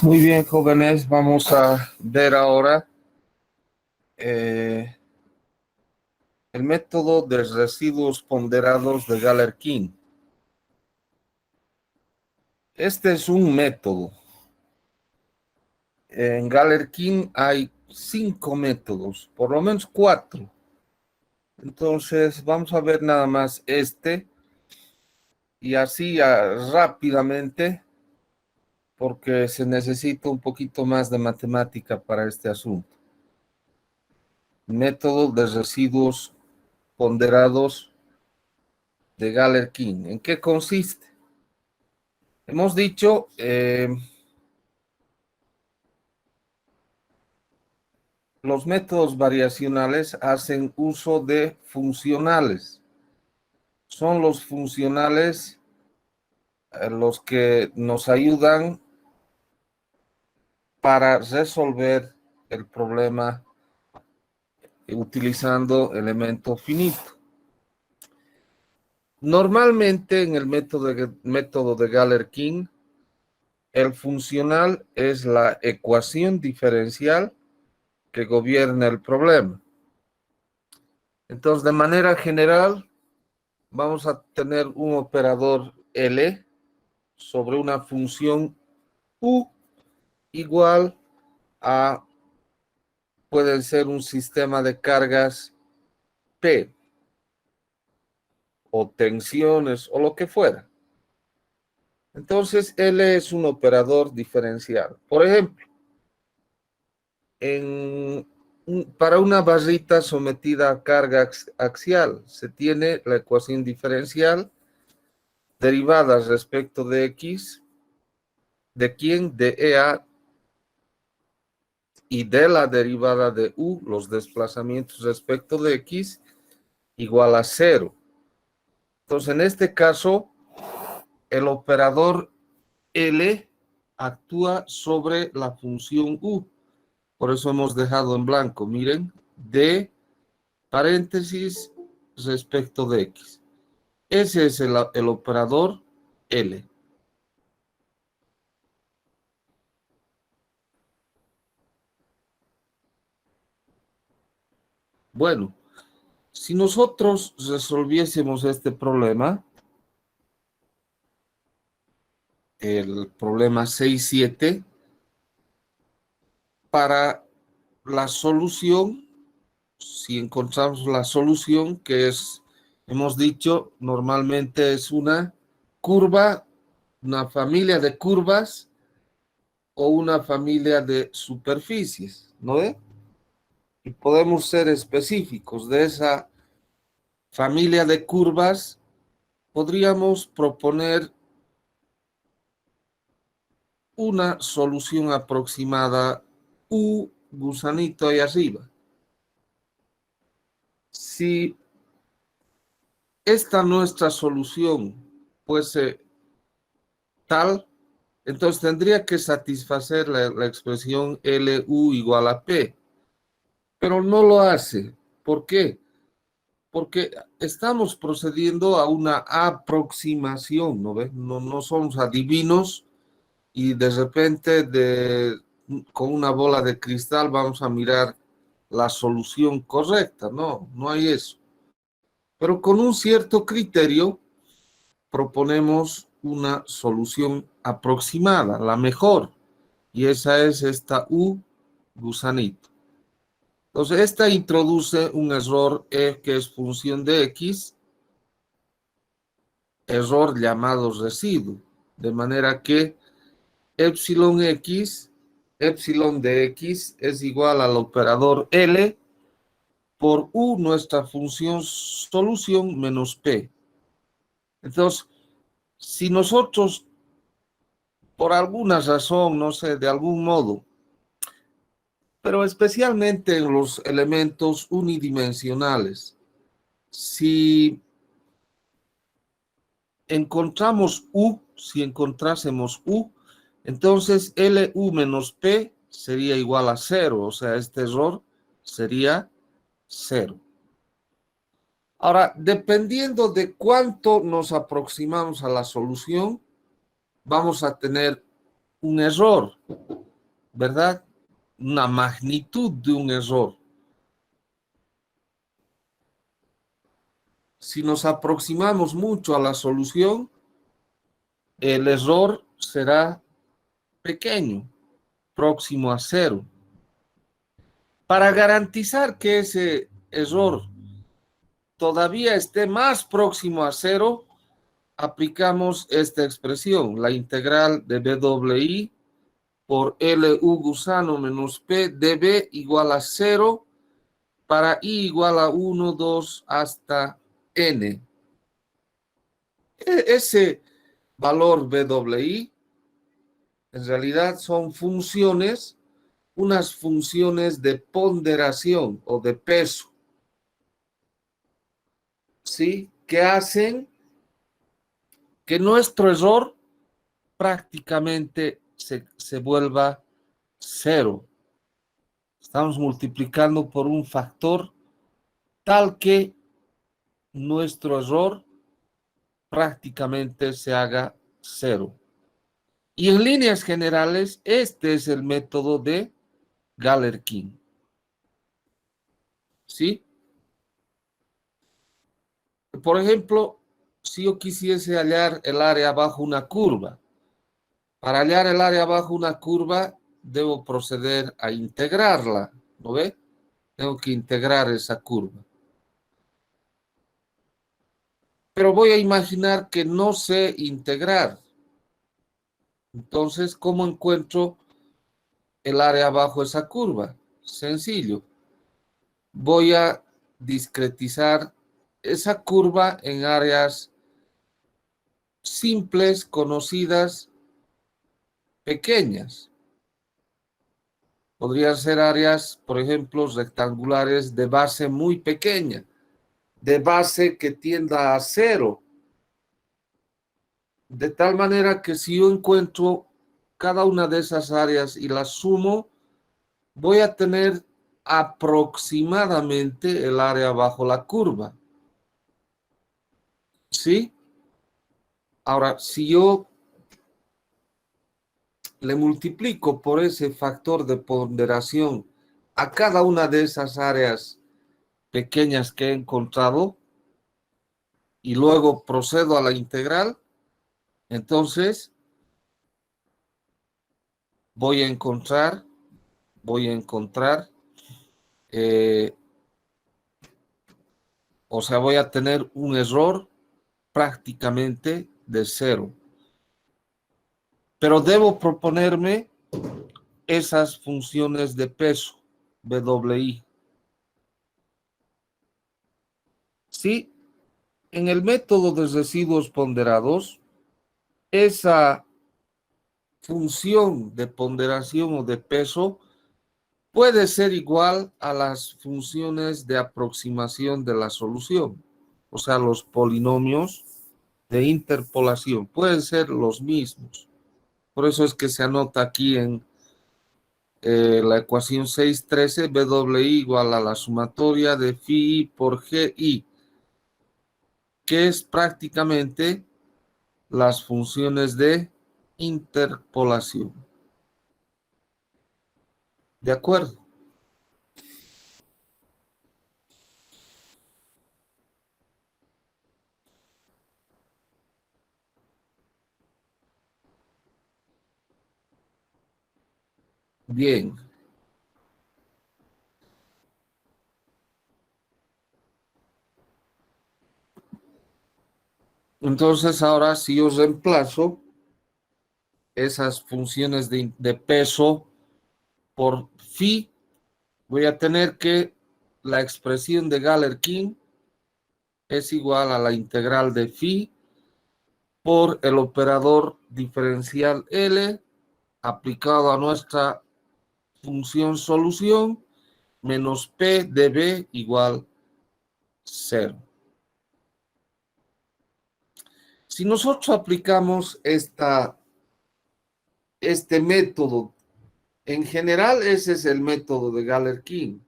Muy bien, jóvenes, vamos a ver ahora eh, el método de residuos ponderados de Galerkin. Este es un método. En Galerkin hay 5 métodos, por lo menos 4. Entonces, vamos a ver nada más este y así rápidamente, porque se necesita un poquito más de matemática para este asunto. Método de residuos ponderados de Galerkin. ¿En qué consiste? Hemos dicho, los métodos variacionales hacen uso de funcionales. Son los funcionales los que nos ayudan para resolver el problema utilizando elemento finito. Normalmente en el método de Galerkin, el funcional es la ecuación diferencial que gobierna el problema. Entonces, de manera general, vamos a tener un operador L sobre una función U igual a, puede ser un sistema de cargas P o tensiones o lo que fuera. Entonces, L es un operador diferencial. Por ejemplo, para una barrita sometida a carga axial, se tiene la ecuación diferencial derivada respecto de X, ¿de quién? De EA y de la derivada de U, los desplazamientos respecto de X, igual a 0. Entonces, en este caso, el operador L actúa sobre la función U. Por eso hemos dejado en blanco, miren, de paréntesis respecto de X. Ese es el operador L. Bueno, si nosotros resolviésemos este problema, el problema 6-7, para la solución, si encontramos la solución, que es, hemos dicho, normalmente es una curva, una familia de curvas o una familia de superficies, ¿no ve? Y podemos ser específicos de esa familia de curvas, podríamos proponer una solución aproximada U gusanito ahí arriba. Si esta nuestra solución fuese tal, entonces tendría que satisfacer la expresión LU igual a P, pero no lo hace. ¿Por qué? Porque estamos procediendo a una aproximación, ¿no ves? No somos adivinos y de repente con una bola de cristal vamos a mirar la solución correcta. No hay eso. Pero con un cierto criterio proponemos una solución aproximada, la mejor, y esa es esta U gusanito. Entonces, esta introduce un error E que es función de X, error llamado residuo, de manera que epsilon X, epsilon de X es igual al operador L por U, nuestra función solución, menos P. Entonces, si nosotros, por alguna razón, no sé, de algún modo, pero especialmente en los elementos unidimensionales, si encontramos U, si encontrásemos U, entonces LU menos P sería igual a 0, o sea, este error sería 0. Ahora, dependiendo de cuánto nos aproximamos a la solución, vamos a tener un error, ¿verdad? Una magnitud de un error. Si nos aproximamos mucho a la solución, el error será pequeño, próximo a cero. Para garantizar que ese error todavía esté más próximo a cero, aplicamos esta expresión, la integral de BWI por LU gusano menos P dB igual a 0 para I igual a 1, 2 hasta N. Ese valor BWI en realidad son funciones, unas funciones de ponderación o de peso, ¿sí? Que hacen que nuestro error prácticamente se vuelva cero. Estamos multiplicando por un factor tal que nuestro error prácticamente se haga cero. Y en líneas generales, este es el método de Galerkin. ¿Sí? Por ejemplo, si yo quisiese hallar el área bajo una curva, para hallar el área bajo una curva, debo proceder a integrarla, ¿no ve? Tengo que integrar esa curva. Pero voy a imaginar que no sé integrar. Entonces, ¿cómo encuentro el área bajo esa curva? Sencillo. Voy a discretizar esa curva en áreas simples, conocidas, pequeñas. Podrían ser áreas, por ejemplo, rectangulares de base muy pequeña, de base que tienda a cero. De tal manera que si yo encuentro cada una de esas áreas y las sumo, voy a tener aproximadamente el área bajo la curva. ¿Sí? Ahora, si yo le multiplico por ese factor de ponderación a cada una de esas áreas pequeñas que he encontrado y luego procedo a la integral, entonces voy a encontrar, eh, o sea, voy a tener un error prácticamente de cero. Pero debo proponerme esas funciones de peso, BWI. Sí, en el método de residuos ponderados, esa función de ponderación o de peso puede ser igual a las funciones de aproximación de la solución, o sea, los polinomios de interpolación pueden ser los mismos. Por eso es que se anota aquí en la ecuación 613, BWI igual a la sumatoria de phi por GI, que es prácticamente las funciones de interpolación. ¿De acuerdo? Bien. Entonces, ahora si yo reemplazo esas funciones de peso por phi, voy a tener que la expresión de Galerkin es igual a la integral de phi por el operador diferencial L aplicado a nuestra función solución menos P de B igual 0. Si nosotros aplicamos este método, en general ese es el método de Galerkin,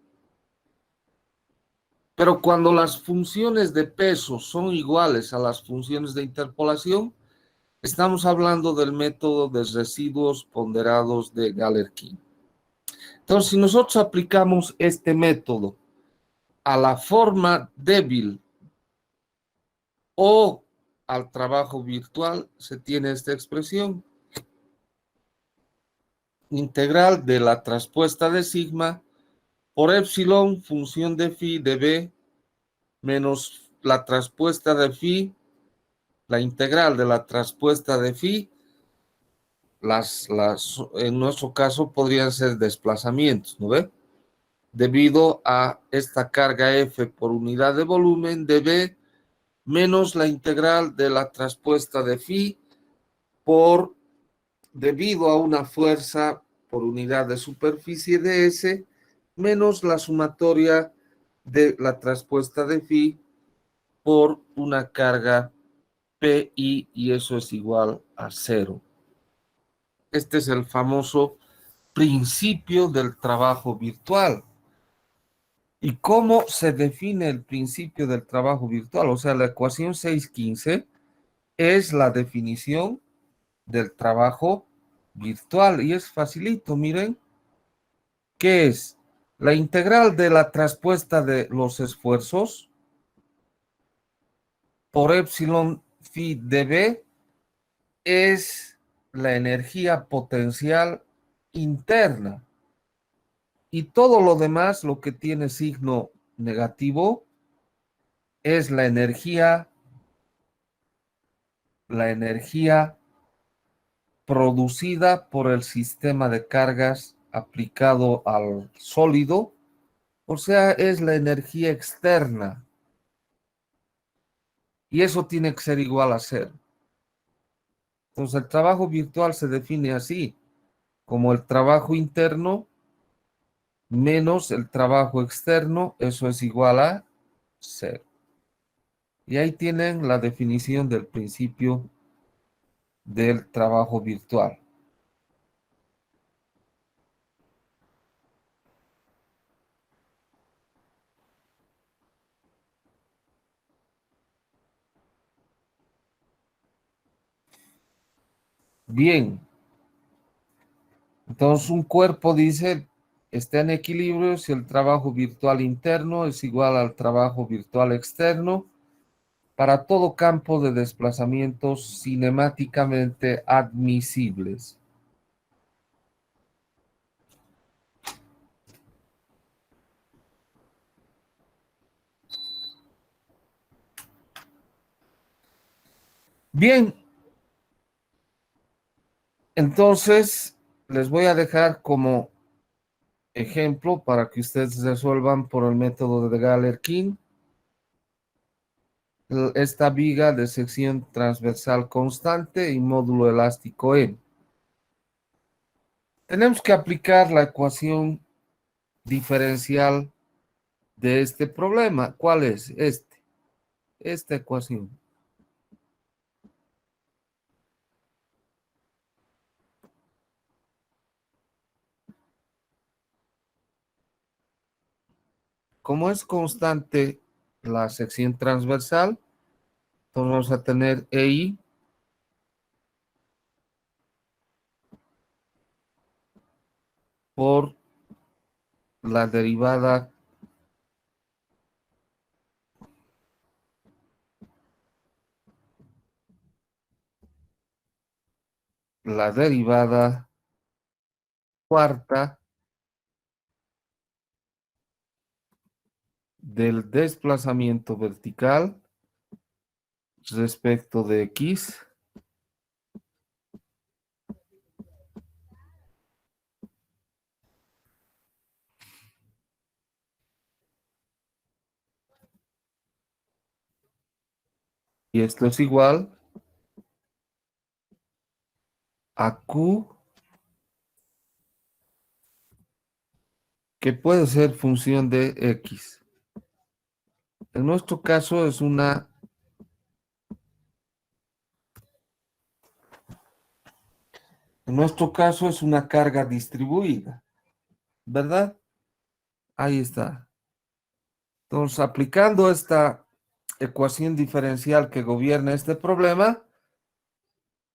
pero cuando las funciones de peso son iguales a las funciones de interpolación, Estamos hablando del método de residuos ponderados de Galerkin. Entonces, si nosotros aplicamos este método a la forma débil o al trabajo virtual, se tiene esta expresión integral de la traspuesta de sigma por epsilon función de phi de b menos la traspuesta de phi, la integral de la traspuesta de phi, en nuestro caso podrían ser desplazamientos, ¿no ve? Debido a esta carga F por unidad de volumen de B menos la integral de la traspuesta de phi por debido a una fuerza por unidad de superficie de S menos la sumatoria de la traspuesta de phi por una carga PI y eso es igual a cero. Este es el famoso principio del trabajo virtual. ¿Y cómo se define el principio del trabajo virtual? O sea, la ecuación 615 es la definición del trabajo virtual y es facilito, miren, ¿qué es? La integral de la traspuesta de los esfuerzos por epsilon phi dB es la energía potencial interna y todo lo demás, lo que tiene signo negativo, es la energía producida por el sistema de cargas aplicado al sólido, o sea, es la energía externa. Y eso tiene que ser igual a cero. Entonces, el trabajo virtual se define así, como el trabajo interno menos el trabajo externo, eso es igual a cero. Y ahí tienen la definición del principio del trabajo virtual. Bien, entonces un cuerpo dice está en equilibrio si el trabajo virtual interno es igual al trabajo virtual externo para todo campo de desplazamientos cinemáticamente admisibles. Bien, entonces les voy a dejar como ejemplo para que ustedes resuelvan por el método de Galerkin esta viga de sección transversal constante y módulo elástico E. Tenemos que aplicar la ecuación diferencial de este problema. ¿Cuál es? Esta ecuación. Como es constante la sección transversal, entonces vamos a tener EI por la derivada cuarta del desplazamiento vertical respecto de X y esto es igual a Q, que puede ser función de X. En nuestro caso es una carga distribuida, ¿verdad? Ahí está. Entonces, aplicando esta ecuación diferencial que gobierna este problema,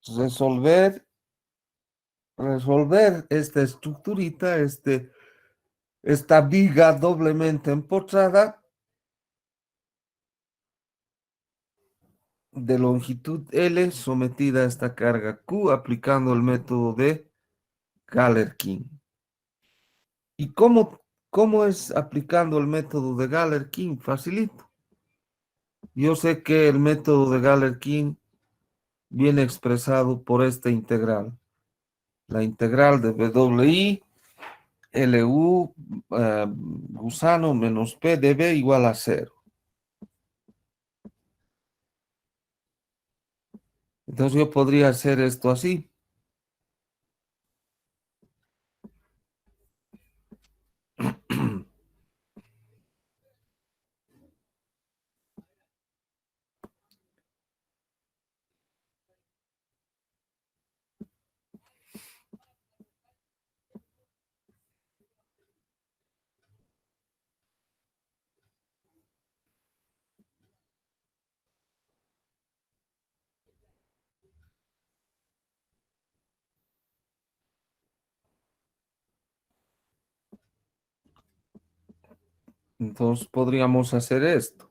resolver esta estructurita, esta viga doblemente empotrada de longitud L sometida a esta carga Q aplicando el método de Galerkin. ¿Y cómo es aplicando el método de Galerkin? Facilito. Yo sé que el método de Galerkin viene expresado por esta integral. La integral de WI, LU, gusano menos P de B igual a 0. Entonces yo podría hacer esto así. Entonces podríamos hacer esto.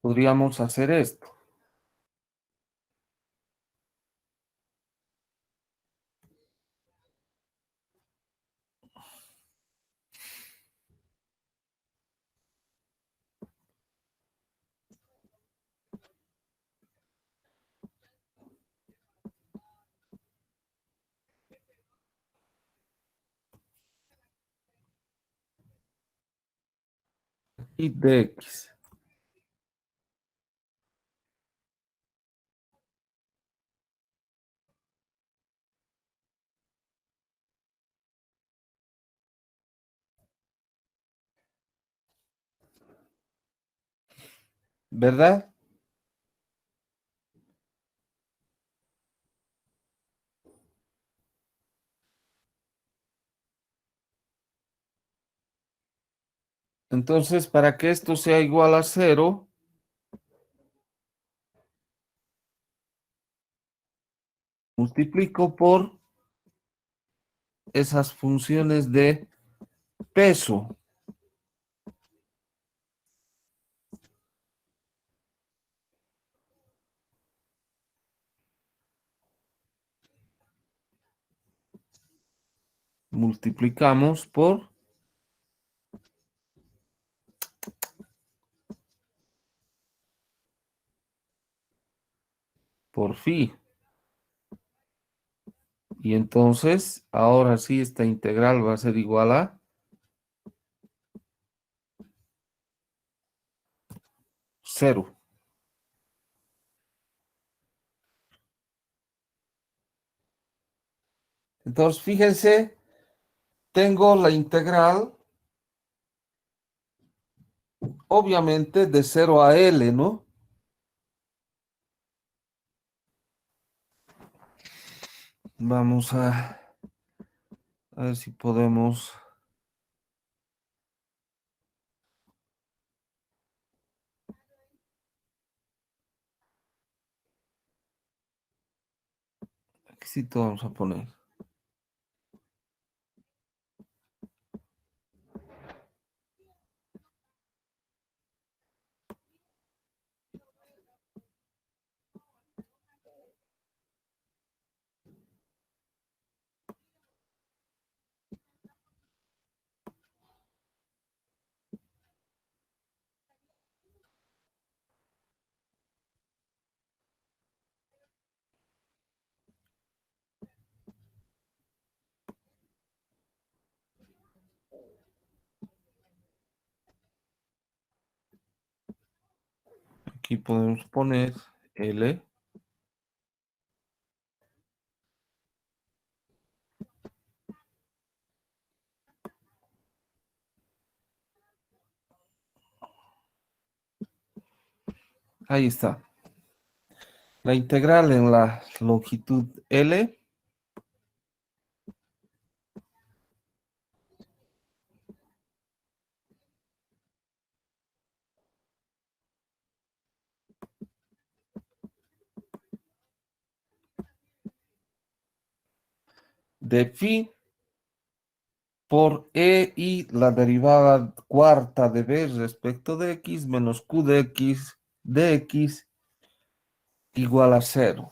Podríamos hacer esto. Y de X. ¿Verdad? Entonces, para que esto sea igual a 0, multiplico por esas funciones de peso. Multiplicamos por phi. Y entonces, ahora sí, esta integral va a ser igual a 0. Entonces, fíjense, tengo la integral, obviamente, de 0 a L, ¿no? Vamos a ver si podemos. Aquí sí te vamos a poner. Aquí podemos poner L. Ahí está. La integral en la longitud L de phi por E y la derivada cuarta de B respecto de X menos Q de X igual a cero.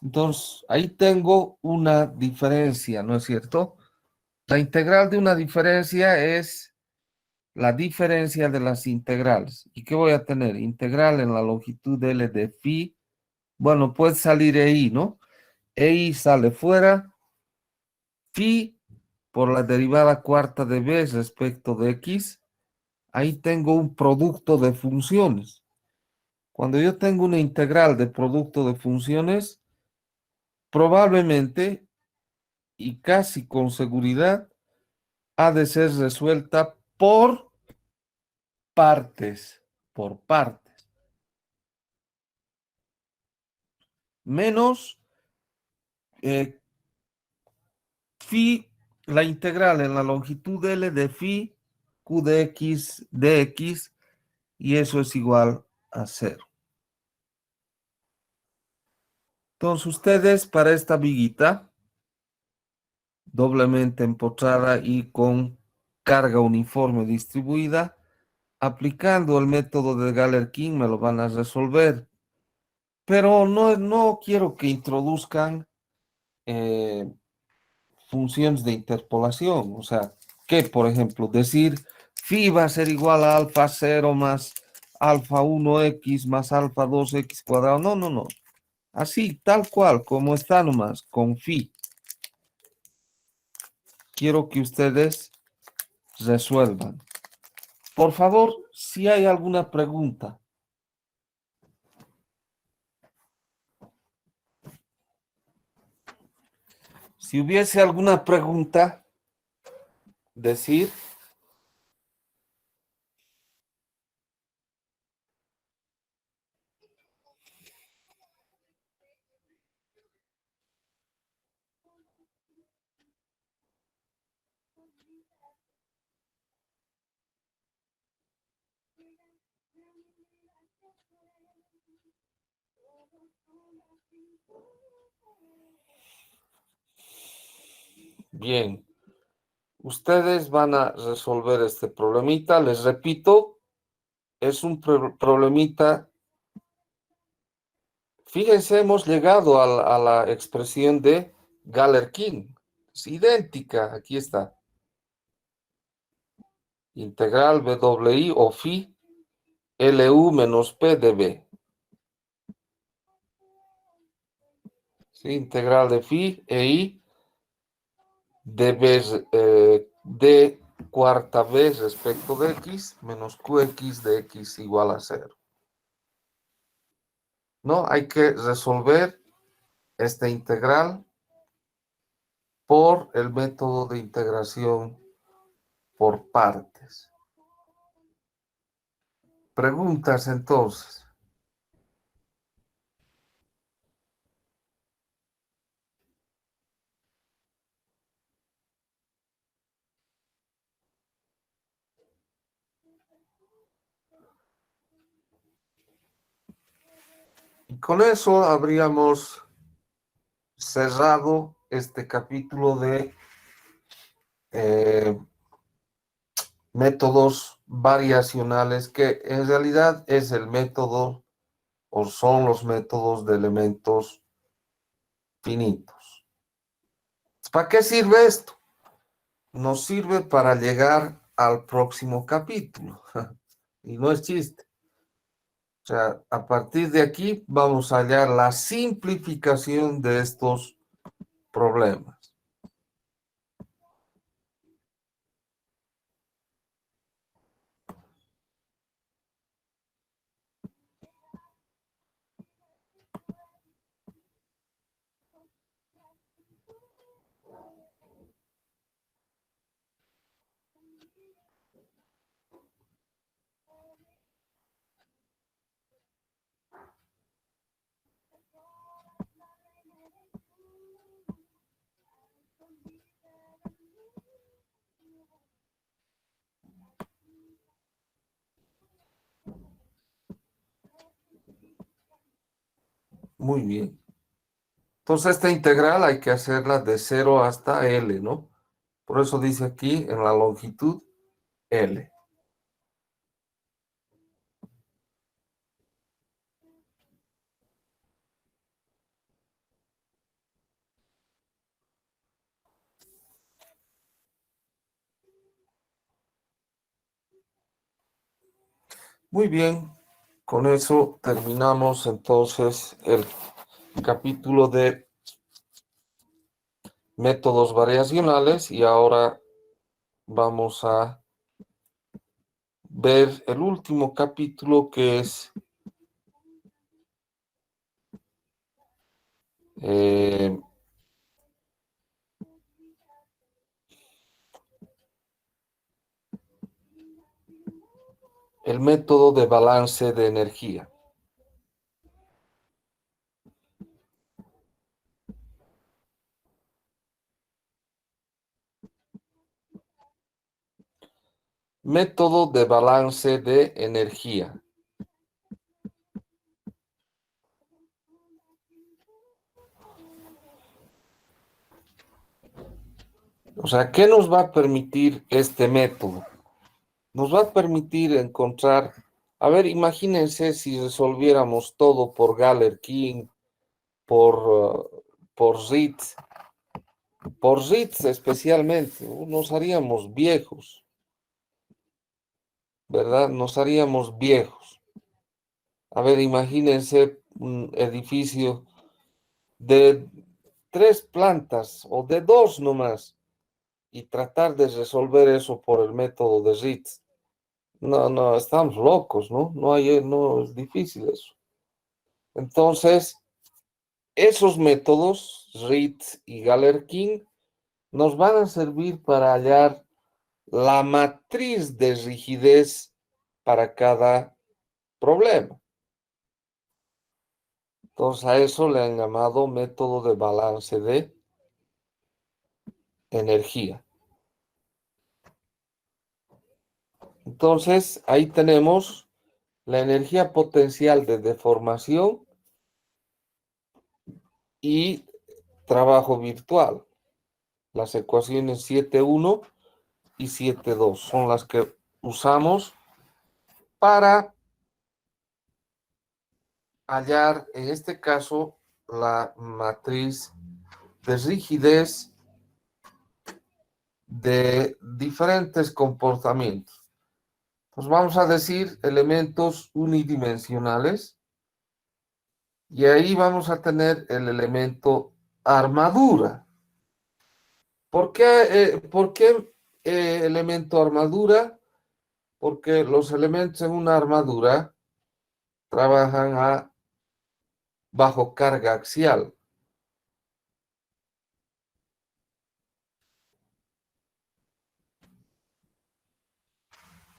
Entonces, ahí tengo una diferencia, ¿no es cierto? La integral de una diferencia es la diferencia de las integrales. ¿Y qué voy a tener? Integral en la longitud L de phi. Bueno, puede salir EI, ¿no? EI sale fuera. Phi por la derivada cuarta de B respecto de X. Ahí tengo un producto de funciones. Cuando yo tengo una integral de producto de funciones, probablemente y casi con seguridad ha de ser resuelta partes, por partes, menos phi, la integral en la longitud L de phi q de x, y eso es igual a cero. Entonces ustedes para esta viguita, doblemente empotrada y con carga uniforme distribuida, aplicando el método de Galerkin me lo van a resolver. Pero no quiero que introduzcan funciones de interpolación. O sea, que por ejemplo decir phi va a ser igual a alfa cero más alfa 1x más alfa 2x cuadrado. No, no, no. Así, tal cual, como está nomás, con phi. Quiero que ustedes resuelvan. Por favor, si hay alguna pregunta. Si hubiese alguna pregunta, decir. Bien, ustedes van a resolver este problemita. Les repito, es un problemita. Fíjense, hemos llegado a la expresión de Galerkin. Es idéntica, aquí está. Integral BWI o phi LU menos P de B. ¿Sí? Integral de phi e I de B, de cuarta B respecto de X menos QX de X igual a cero. ¿No? Hay que resolver esta integral por el método de integración por partes. Preguntas entonces. Y con eso habríamos cerrado este capítulo de métodos variacionales, que en realidad es el método o son los métodos de elementos finitos. ¿Para qué sirve esto? Nos sirve para llegar al próximo capítulo. Y no es chiste. O sea, a partir de aquí vamos a hallar la simplificación de estos problemas. Muy bien. Entonces, esta integral hay que hacerla de 0 hasta L, ¿no? Por eso dice aquí en la longitud L. Muy bien. Con eso terminamos entonces el capítulo de métodos variacionales y ahora vamos a ver el último capítulo que es eh, el método de balance de energía. Método de balance de energía. O sea, ¿qué nos va a permitir este método? Nos va a permitir encontrar, a ver, imagínense si resolviéramos todo por Galerkin, por Ritz, especialmente, nos haríamos viejos, ¿verdad? Nos haríamos viejos. A ver, imagínense un edificio de 3 plantas o de 2 nomás y tratar de resolver eso por el método de Ritz. No, no, estamos locos, ¿no? No es difícil eso. Entonces, esos métodos, Ritz y Galerkin, nos van a servir para hallar la matriz de rigidez para cada problema. Entonces, a eso le han llamado método de balance de energía. Entonces, ahí tenemos la energía potencial de deformación y trabajo virtual. Las ecuaciones 7.1 y 7.2 son las que usamos para hallar, en este caso, la matriz de rigidez de diferentes comportamientos. Pues vamos a decir elementos unidimensionales y ahí vamos a tener el elemento armadura. ¿Por qué elemento armadura? Porque los elementos en una armadura trabajan bajo carga axial.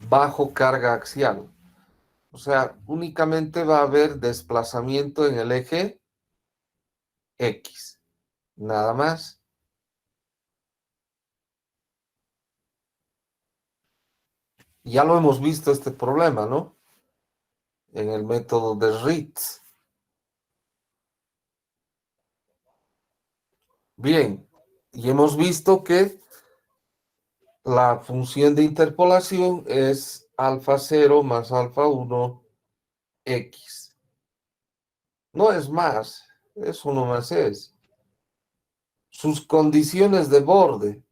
Bajo carga axial. O sea, únicamente va a haber desplazamiento en el eje X. Nada más. Ya lo hemos visto este problema, ¿no? En el método de Ritz. Bien, y hemos visto que la función de interpolación es alfa 0 más alfa 1 X. No es más, es 1 más es. Sus condiciones de borde.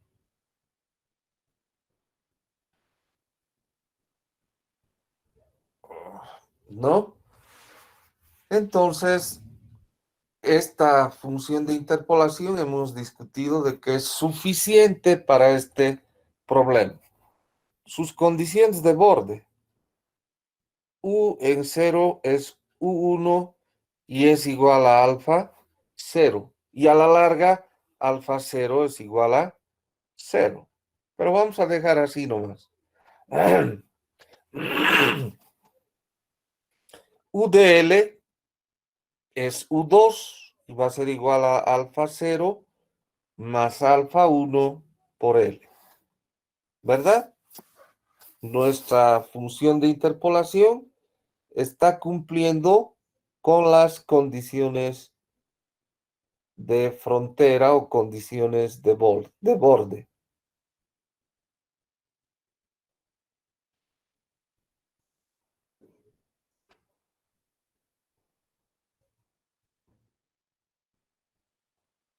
¿No? Entonces, esta función de interpolación hemos discutido de que es suficiente para este problema. Sus condiciones de borde. U en 0 es U1 y es igual a alfa 0. Y a la larga, alfa 0 es igual a 0. Pero vamos a dejar así nomás. U de L es U2 y va a ser igual a alfa 0 más alfa 1 por L. ¿Verdad? Nuestra función de interpolación está cumpliendo con las condiciones de frontera o condiciones de borde.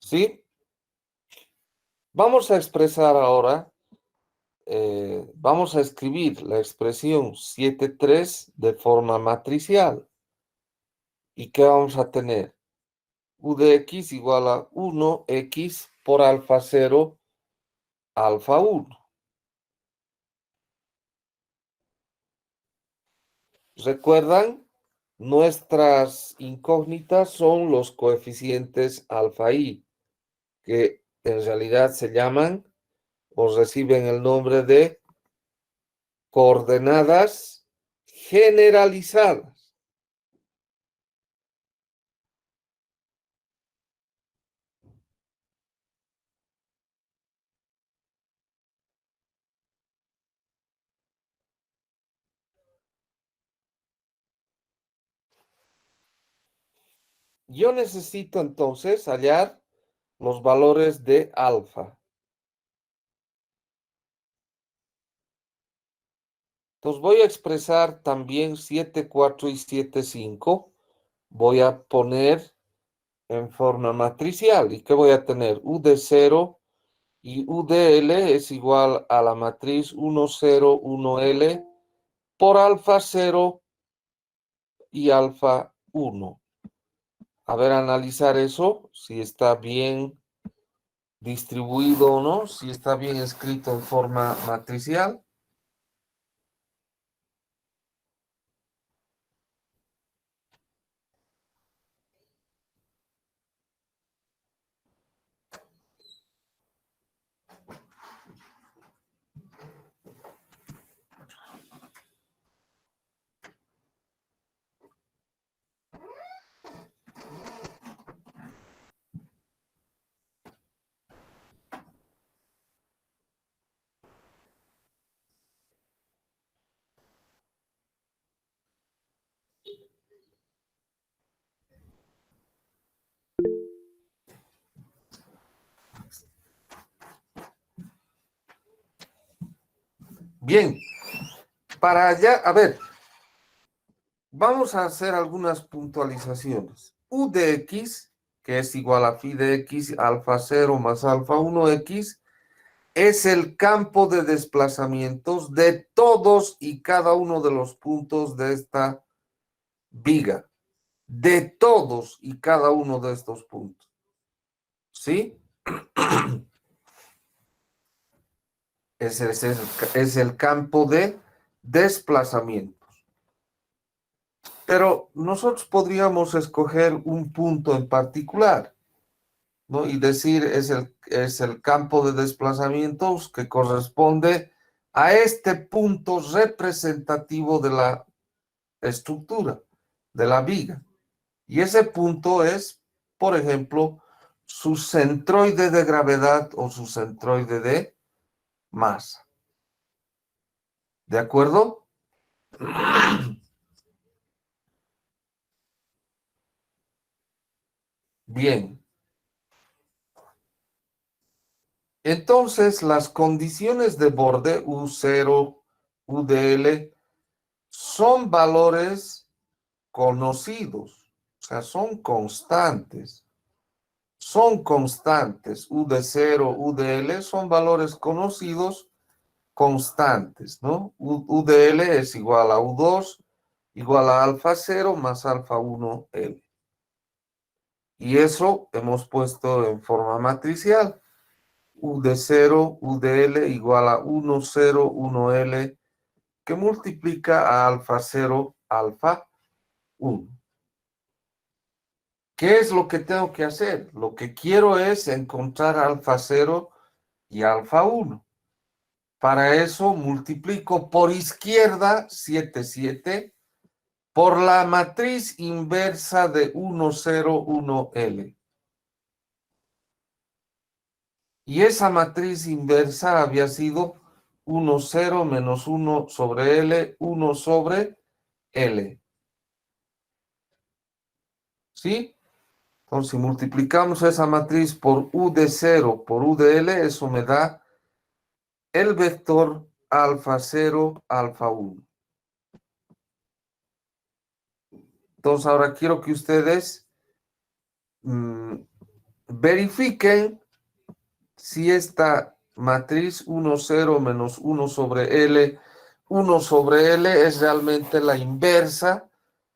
¿Sí? Vamos a expresar ahora, vamos a escribir la expresión 7,3 de forma matricial. ¿Y qué vamos a tener? U de x igual a 1x por alfa 0, alfa 1. ¿Recuerdan? Nuestras incógnitas son los coeficientes alfa i, que en realidad se llaman o reciben el nombre de coordenadas generalizadas. Yo necesito entonces hallar los valores de alfa. Entonces voy a expresar también 7,4 y 7,5. Voy a poner en forma matricial. ¿Y qué voy a tener? U de 0 y U de L es igual a la matriz 1, 0, 1L por alfa 0 y alfa 1. A ver, analizar eso, si está bien distribuido o no, si está bien escrito en forma matricial. Bien, para allá, a ver, vamos a hacer algunas puntualizaciones. U de x, que es igual a phi de x, alfa 0 más alfa 1x, es el campo de desplazamientos de todos y cada uno de los puntos de esta viga. De todos y cada uno de estos puntos. ¿Sí? Es el campo de desplazamientos. Pero nosotros podríamos escoger un punto en particular, ¿no? Y decir es el campo de desplazamientos que corresponde a este punto representativo de la estructura, de la viga. Y ese punto es, por ejemplo, su centroide de gravedad o su centroide de masa. ¿De acuerdo? Bien. Entonces, las condiciones de borde U0, UDL, son valores conocidos, o sea, son constantes. Son constantes. U de 0, UDL son valores conocidos constantes, ¿no? UDL es igual a U2, igual a alfa 0 más alfa 1L. Y eso hemos puesto en forma matricial. U de 0, UDL igual a 1, 0, 1L, que multiplica a alfa 0, alfa 1. ¿Qué es lo que tengo que hacer? Lo que quiero es encontrar alfa 0 y alfa 1. Para eso multiplico por izquierda 7, 7 por la matriz inversa de 1, 0, 1L. Y esa matriz inversa había sido 1, 0 menos 1 sobre L, 1 sobre L. ¿sí? Entonces, si multiplicamos esa matriz por U de 0 por U de L, eso me da el vector alfa 0, alfa 1. Entonces, ahora quiero que ustedes verifiquen si esta matriz 1, 0 menos 1 sobre L, 1 sobre L es realmente la inversa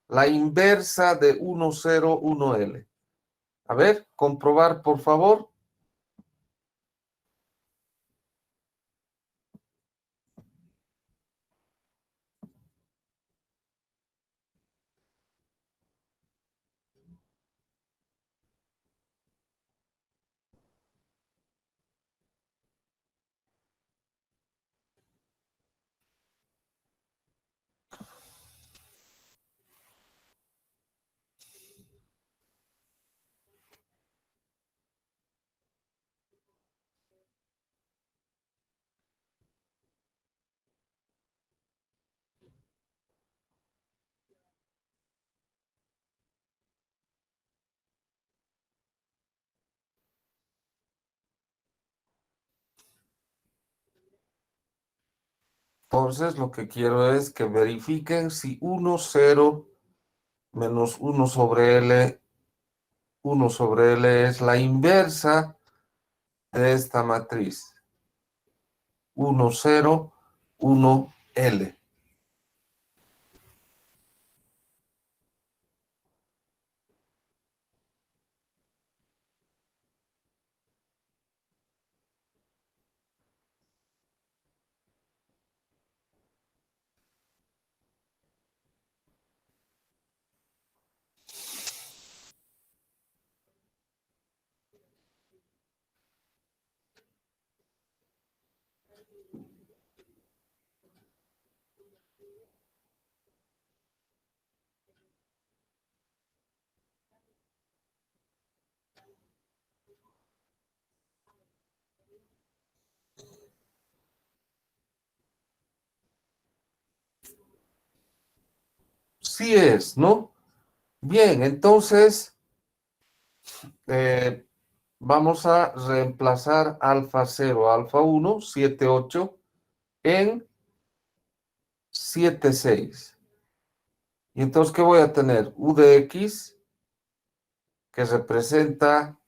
de 1, 0, 1, L. A ver, comprobar, por favor. Entonces, lo que quiero es que verifiquen si 1, 0 menos 1 sobre L, 1 sobre L es la inversa de esta matriz. 1, 0, 1, L. Sí es, ¿no? Bien, entonces vamos a reemplazar alfa 0, alfa 1, 7, 8 en 7, 6. Y entonces, ¿qué voy a tener? U de X, que representa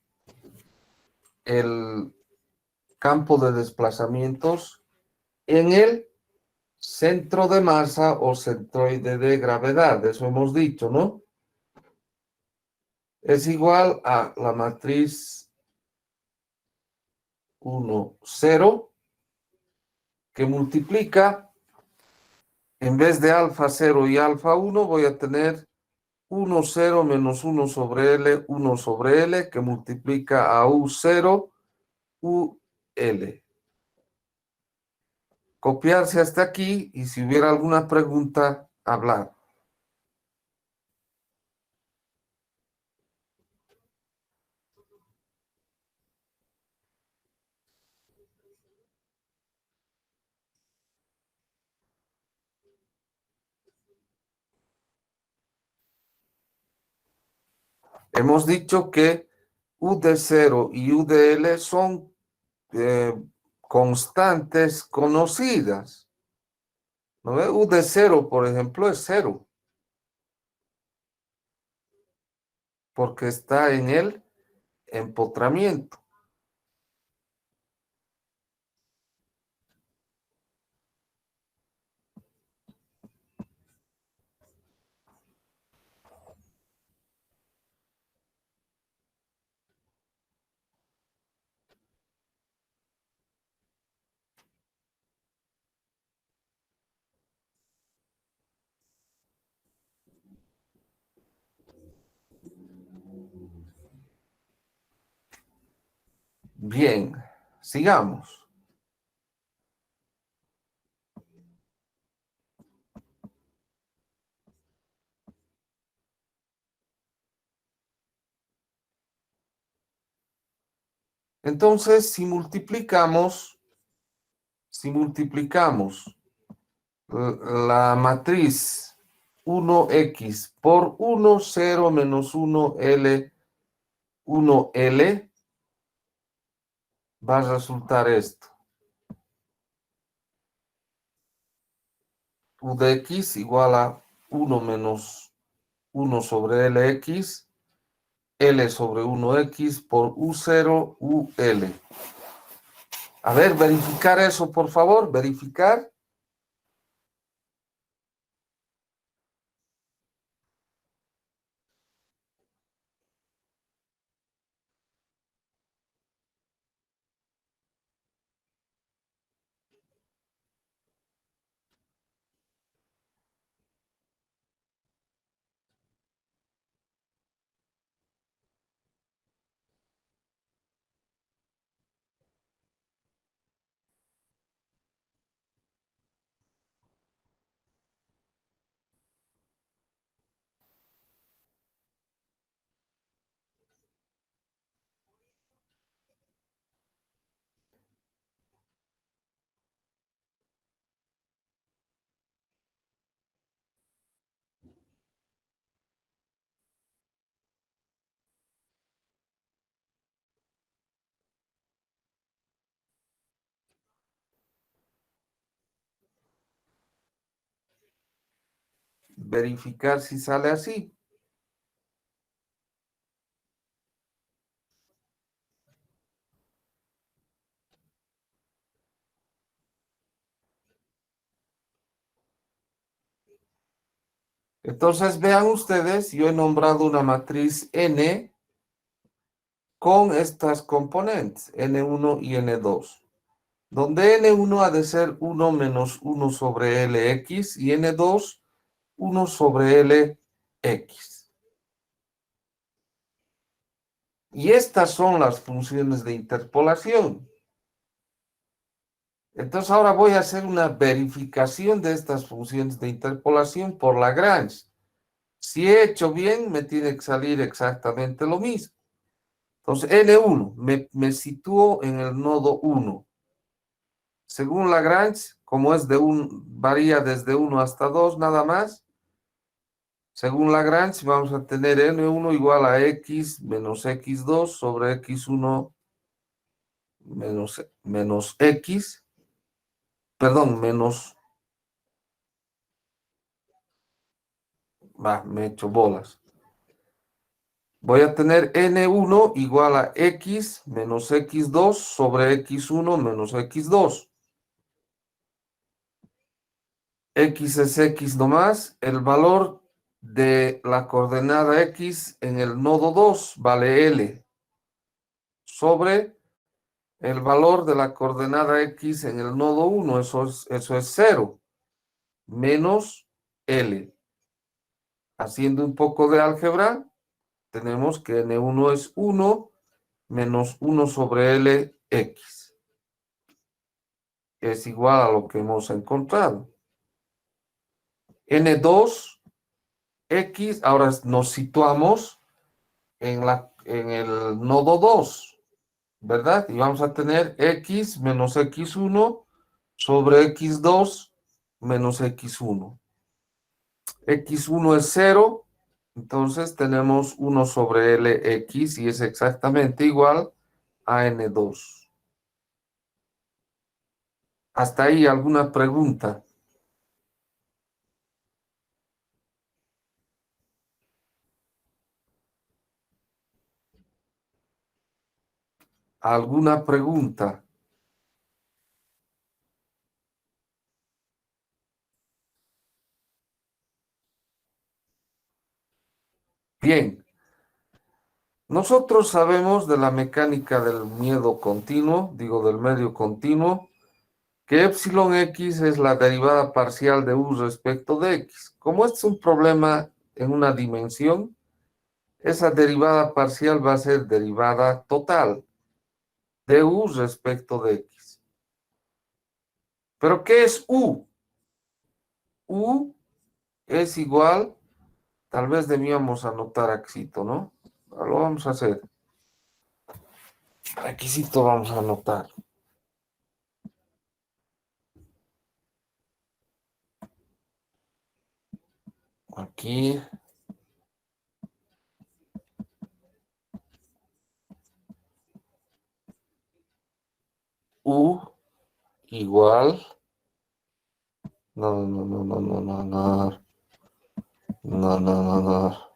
el campo de desplazamientos en el centro de masa o centroide de gravedad. Eso hemos dicho, ¿no? Es igual a la matriz 1, 0, que multiplica, en vez de alfa 0 y alfa 1, voy a tener 1, 0 menos 1 sobre L, 1 sobre L, que multiplica a U0, UL. Copiarse hasta aquí y si hubiera alguna pregunta, hablar. Hemos dicho que U de 0 y U de L son eh, constantes conocidas. ¿No ve? U de 0, por ejemplo, es 0, porque está en el empotramiento. Bien, sigamos. Entonces, si multiplicamos la matriz 1x por 1, 0 menos 1L, 1L, va a resultar esto. U de x igual a 1 menos 1 sobre Lx, L sobre 1x por U0, UL. A ver, verificar eso, por favor, verificar. Verificar si sale así. Entonces, vean ustedes, yo he nombrado una matriz N con estas componentes, N1 y N2, donde N1 ha de ser 1 menos 1 sobre Lx y N2, 1 sobre Lx. Y estas son las funciones de interpolación. Entonces, ahora voy a hacer una verificación de estas funciones de interpolación por Lagrange. Si he hecho bien, me tiene que salir exactamente lo mismo. Entonces, N1, me sitúo en el nodo 1. Según Lagrange, como es varía desde 1 hasta 2 nada más. Según Lagrange, vamos a tener N1 igual a X menos X2 sobre X1 menos X, perdón, me he hecho bolas. Voy a tener N1 igual a X menos X2 sobre X1 menos X2. X es X nomás. El valor de la coordenada X en el nodo 2 vale L sobre el valor de la coordenada X en el nodo 1, eso es 0, menos L. Haciendo un poco de álgebra, tenemos que N1 es 1 menos 1 sobre Lx. Es igual a lo que hemos encontrado. N2, X, ahora nos situamos en el nodo 2, ¿verdad? Y vamos a tener X menos X1 sobre X2 menos X1. X1 es 0, entonces tenemos 1 sobre Lx y es exactamente igual a N2. ¿Hasta ahí alguna pregunta? ¿Alguna pregunta? Bien, nosotros sabemos de la mecánica del miedo continuo, digo del medio continuo, que epsilon x es la derivada parcial de u respecto de x. Como este es un problema en una dimensión, esa derivada parcial va a ser derivada total de u respecto de x. ¿Pero qué es u? U es igual, tal vez debíamos anotar requisito, ¿no? Lo vamos a hacer. Requisito vamos a anotar. Aquí U igual. No, no, no, no, no, no, no. No, no, no, no.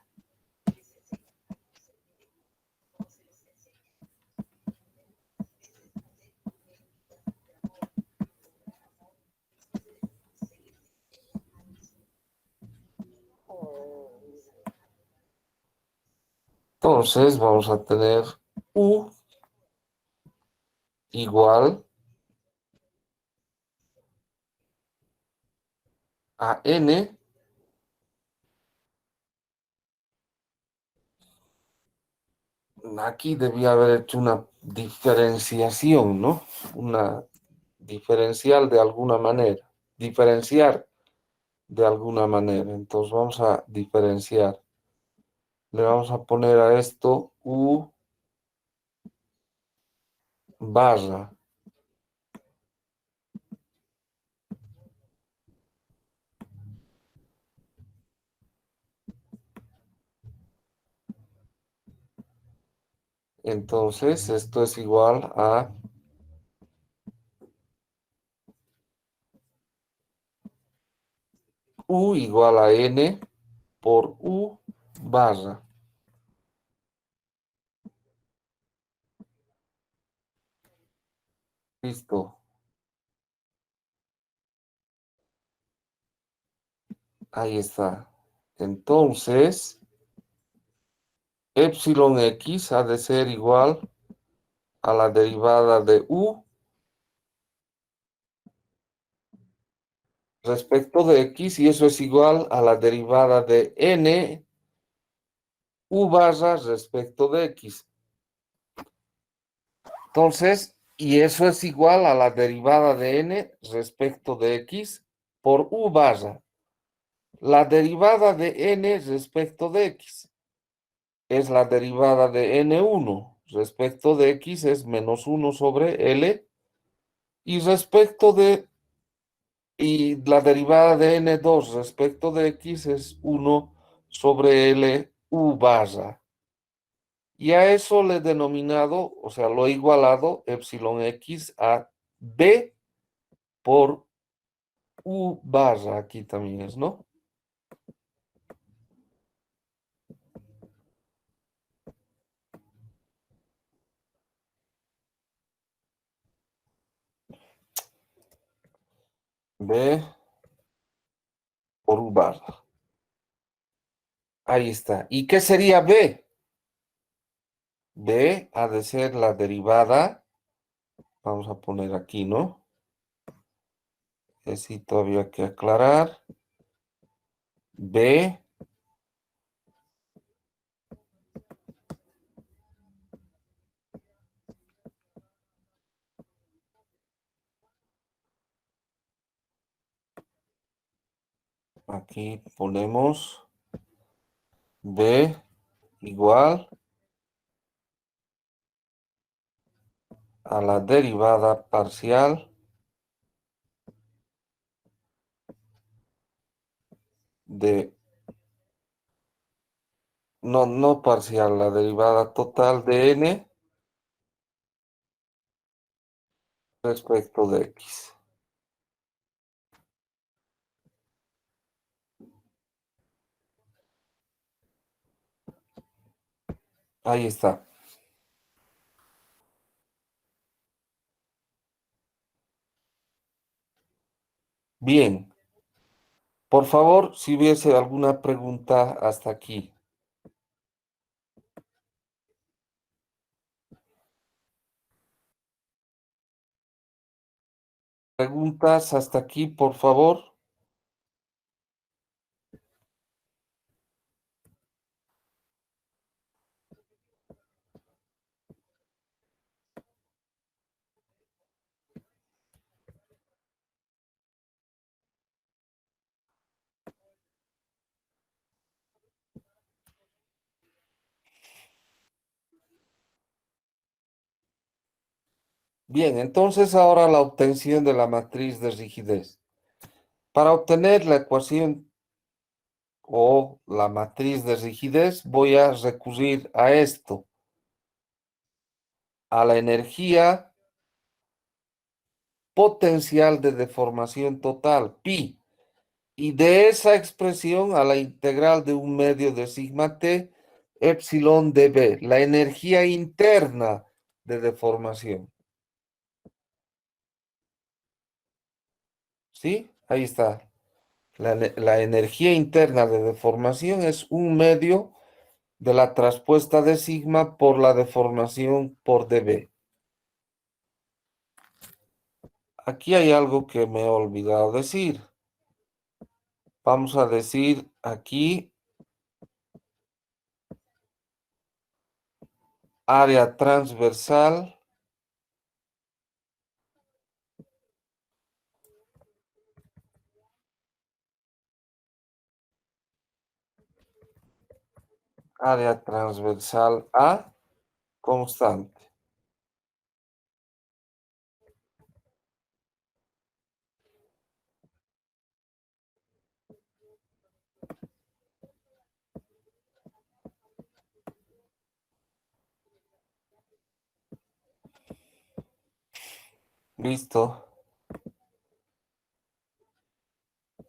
Entonces vamos a tener U igual a N. Aquí debía haber hecho una diferenciación, ¿no? Una diferencial de alguna manera. Diferenciar de alguna manera. Entonces vamos a diferenciar. Le vamos a poner a esto U barra. Entonces esto es igual a U igual a N por U barra. Listo. Ahí está. Entonces, epsilon x ha de ser igual a la derivada de U respecto de x, y eso es igual a la derivada de N U barra respecto de x. Entonces, y eso es igual a la derivada de N respecto de x por U barra. La derivada de N respecto de x es la derivada de N1 respecto de x es menos 1 sobre L, y respecto de, y la derivada de N2 respecto de x es 1 sobre L U barra. Y a eso le he denominado, o sea, lo he igualado epsilon x a B por U barra, aquí también es, ¿no? B por U barra. Ahí está. ¿Y qué sería B? B ha de ser la derivada, vamos a poner aquí, ¿no? Sí, todavía que aclarar. B aquí ponemos B igual a la derivada parcial de, no, no parcial, la derivada total de N respecto de X. Ahí está. Bien. Por favor, si hubiese alguna pregunta hasta aquí. Preguntas hasta aquí, por favor. Bien, entonces ahora la obtención de la matriz de rigidez. Para obtener la ecuación o la matriz de rigidez, voy a recurrir a esto, a la energía potencial de deformación total, pi, y de esa expresión a la integral de un medio de sigma t, epsilon dB, la energía interna de deformación. ¿Sí? Ahí está. La energía interna de deformación es un medio de la traspuesta de sigma por la deformación por dB. Aquí hay algo que me he olvidado decir. Vamos a decir aquí área transversal A constante. Listo.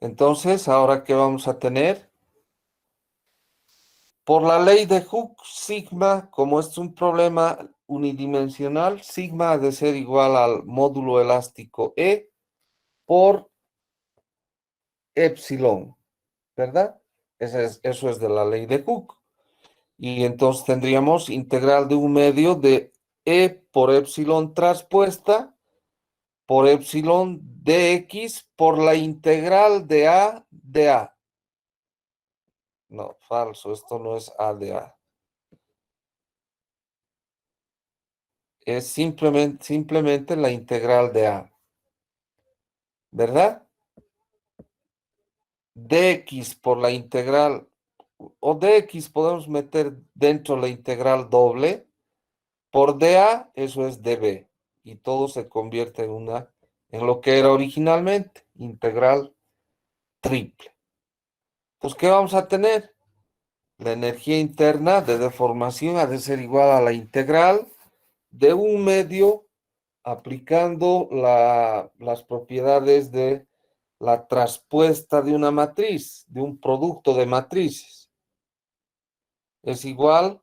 Entonces, ¿ahora qué vamos a tener? Por la ley de Hooke, sigma, como es un problema unidimensional, sigma ha de ser igual al módulo elástico E por epsilon, ¿verdad? Eso es de la ley de Hooke. Y entonces tendríamos integral de un medio de E por epsilon traspuesta por epsilon dx por la integral de A de A. No, falso, esto no es A de A. Es simplemente la integral de A, ¿verdad? Dx por la integral, o dx podemos meter dentro la integral doble, por dA, eso es dB, y todo se convierte en lo que era originalmente, integral triple. Pues, ¿qué vamos a tener? La energía interna de deformación ha de ser igual a la integral de un medio aplicando las propiedades de la traspuesta de una matriz, de un producto de matrices. Es igual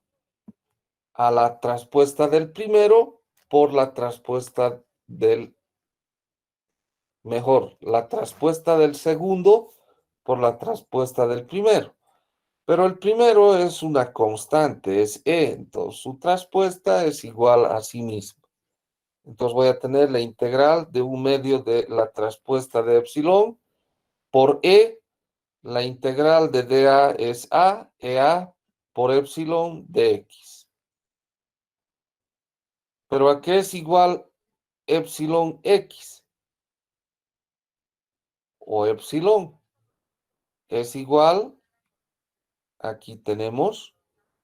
a la traspuesta del primero por la traspuesta la traspuesta del segundo por la traspuesta del primero. Pero el primero es una constante, es E, entonces su traspuesta es igual a sí misma. Entonces voy a tener la integral de un medio de la traspuesta de epsilon por E, la integral de dA es A, EA por epsilon dx. ¿Pero a qué es igual epsilon x? O epsilon es igual, aquí tenemos,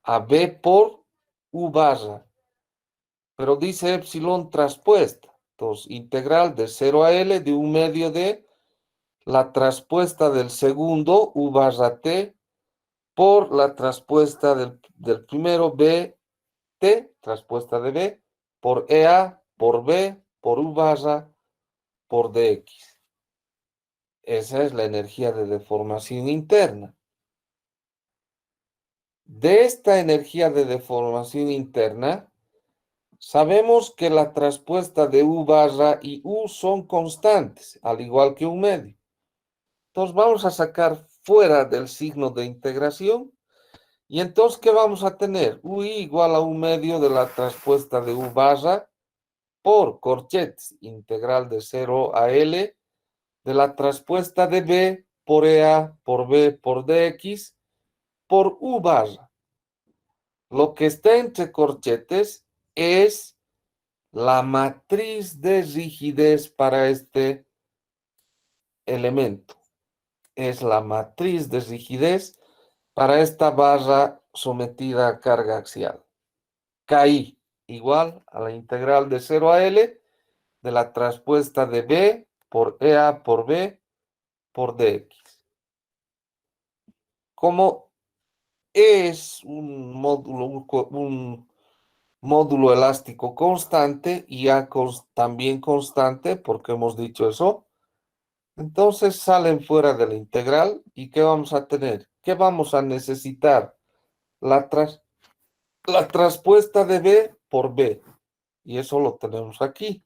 a B por U barra. Pero dice epsilon traspuesta. Entonces, integral de 0 a L de un medio de la traspuesta del segundo U barra T por la traspuesta del primero B, T, traspuesta de B, por EA, por B, por U barra, por DX. Esa es la energía de deformación interna. De esta energía de deformación interna, sabemos que la traspuesta de U barra y U son constantes, al igual que un medio. Entonces vamos a sacar fuera del signo de integración. Y entonces, ¿qué vamos a tener? UI igual a un medio de la traspuesta de U barra por corchetes, integral de 0 a L, de la traspuesta de B por EA por B por DX por U barra. Lo que está entre corchetes es la matriz de rigidez para este elemento. Es la matriz de rigidez para esta barra sometida a carga axial. KI igual a la integral de 0 a L de la traspuesta de B por EA por B por DX. como E es un módulo elástico constante y A también constante, porque hemos dicho eso, entonces salen fuera de la integral. ¿Y qué vamos a tener? ¿Qué vamos a necesitar? La, la traspuesta de B por B. Y eso lo tenemos aquí,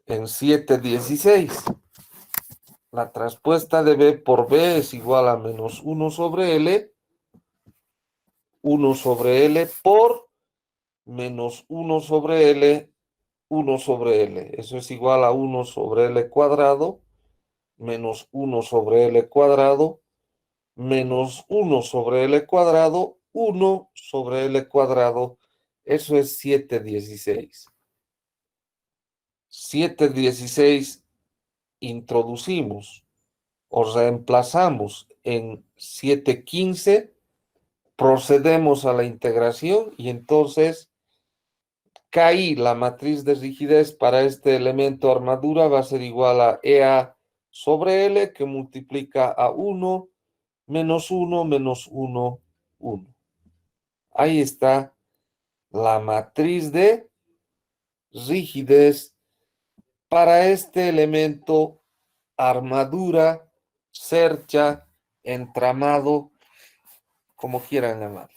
en 7,16. La traspuesta de B por B es igual a menos 1 sobre L, 1 sobre L por menos 1 sobre L, 1 sobre L. Eso es igual a 1 sobre L cuadrado, menos 1 sobre L cuadrado, menos 1 sobre L cuadrado, 1 sobre L cuadrado. Eso es 7,16. 7,16 introducimos o reemplazamos en 7,15, procedemos a la integración y entonces KI, la matriz de rigidez para este elemento armadura, va a ser igual a EA sobre L, que multiplica a 1, menos 1, menos 1, 1. Ahí está la matriz de rigidez para este elemento armadura, cercha, entramado, como quieran llamarlo,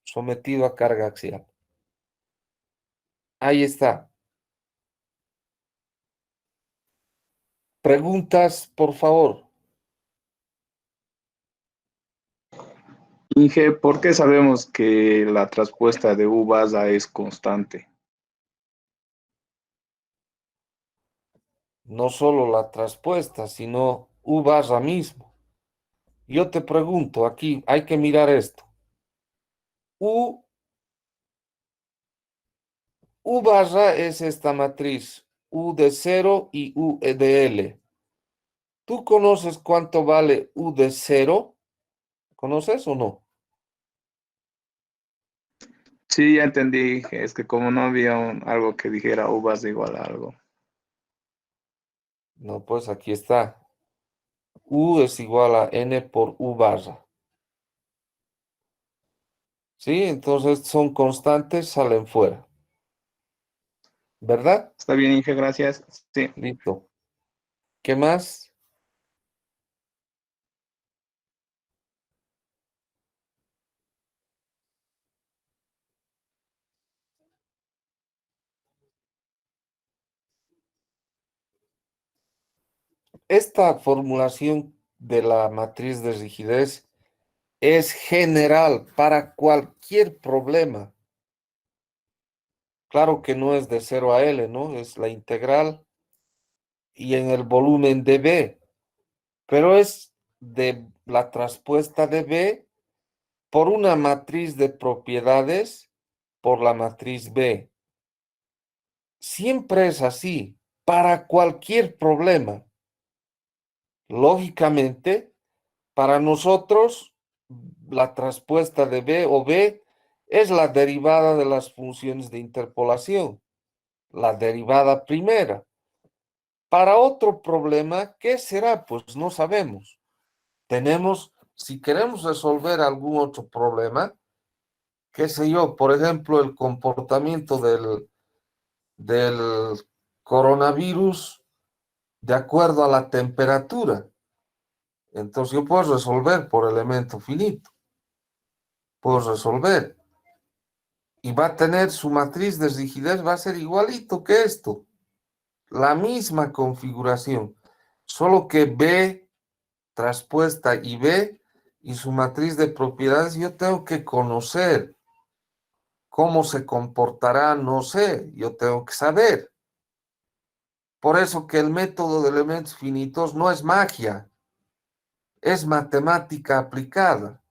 sometido a carga axial. Ahí está. Preguntas, por favor. Inge, ¿por qué sabemos que la traspuesta de U barra es constante? No solo la traspuesta, sino U barra mismo. Yo te pregunto, aquí hay que mirar esto. U barra es esta matriz, U de 0 y U de L. ¿Tú conoces cuánto vale U de 0? ¿Conoces o no? Sí, ya entendí, es que como no había algo que dijera U barra igual a algo. No, pues aquí está. U es igual a N por U barra. ¿Sí? Entonces son constantes, salen fuera. ¿Verdad? ¿Está bien, Inge? Gracias. Sí. Listo. ¿Qué más? Esta formulación de la matriz de rigidez es general para cualquier problema. Claro que no es de 0 a L, ¿no? Es la integral y en el volumen de B, pero es de la traspuesta de B por una matriz de propiedades por la matriz B. Siempre es así, para cualquier problema. Lógicamente, para nosotros, la traspuesta de B o B es la derivada de las funciones de interpolación, la derivada primera. Para otro problema, ¿qué será? Pues no sabemos. Si queremos resolver algún otro problema, qué sé yo, por ejemplo, el comportamiento del coronavirus de acuerdo a la temperatura. Entonces yo puedo resolver por elemento finito. Puedo resolver. Y va a tener su matriz de rigidez, va a ser igualito que esto. La misma configuración. Solo que B traspuesta y B y su matriz de propiedades, yo tengo que conocer cómo se comportará, no sé, yo tengo que saber. Por eso que el método de elementos finitos no es magia, es matemática aplicada.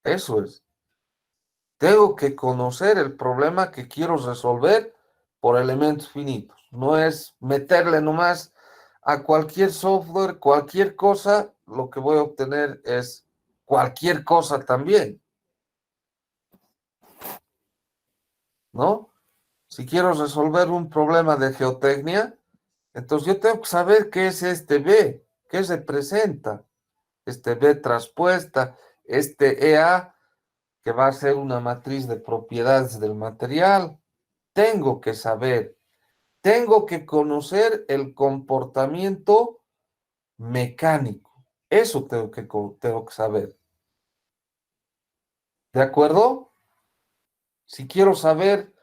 Eso es. Tengo que conocer el problema que quiero resolver por elementos finitos. No es meterle nomás a cualquier software, cualquier cosa, lo que voy a obtener es cualquier cosa también, ¿no? Si quiero resolver un problema de geotecnia, entonces yo tengo que saber qué es este B, qué representa. este B traspuesta, este EA, que va a ser una matriz de propiedades del material. Tengo que saber, tengo que conocer el comportamiento mecánico. Eso tengo que saber. ¿De acuerdo? Si quiero saber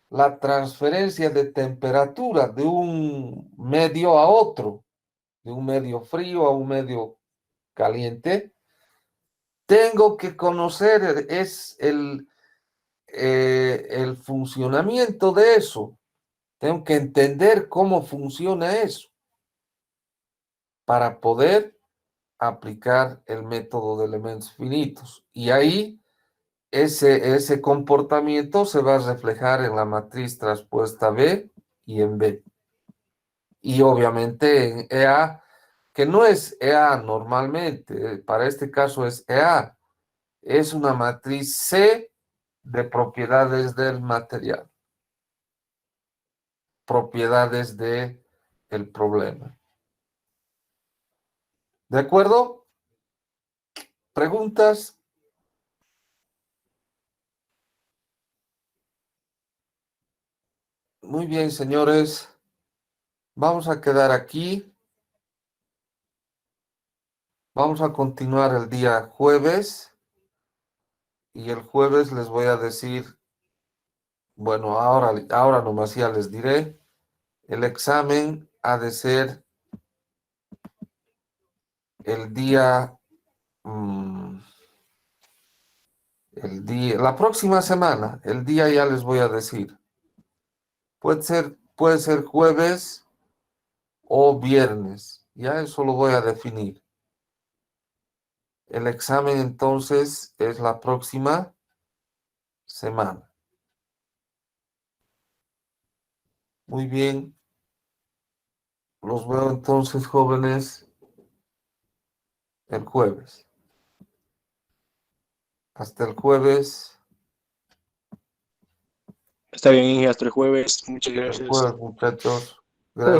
la transferencia de temperatura de un medio a otro, de un medio frío a un medio caliente, tengo que conocer el funcionamiento de eso. Tengo que entender cómo funciona eso para poder aplicar el método de elementos finitos. Y ahí ese comportamiento se va a reflejar en la matriz traspuesta B y en B. Y obviamente en EA, que no es EA normalmente, para este caso es EA, es una matriz C de propiedades del material, propiedades del problema. ¿De acuerdo? ¿Preguntas? Muy bien, señores. Vamos a quedar aquí. Vamos a continuar el día jueves. Y el jueves les voy a decir, bueno, ahora nomás ya les diré, el examen ha de ser el día, la próxima semana, el día ya les voy a decir. Puede ser jueves o viernes, ya eso lo voy a definir. El examen entonces es la próxima semana. Muy bien. Los veo entonces, jóvenes, el jueves. Hasta el jueves. Está bien, Inge, hasta el jueves. Muchas El gracias. jueves, muchachos.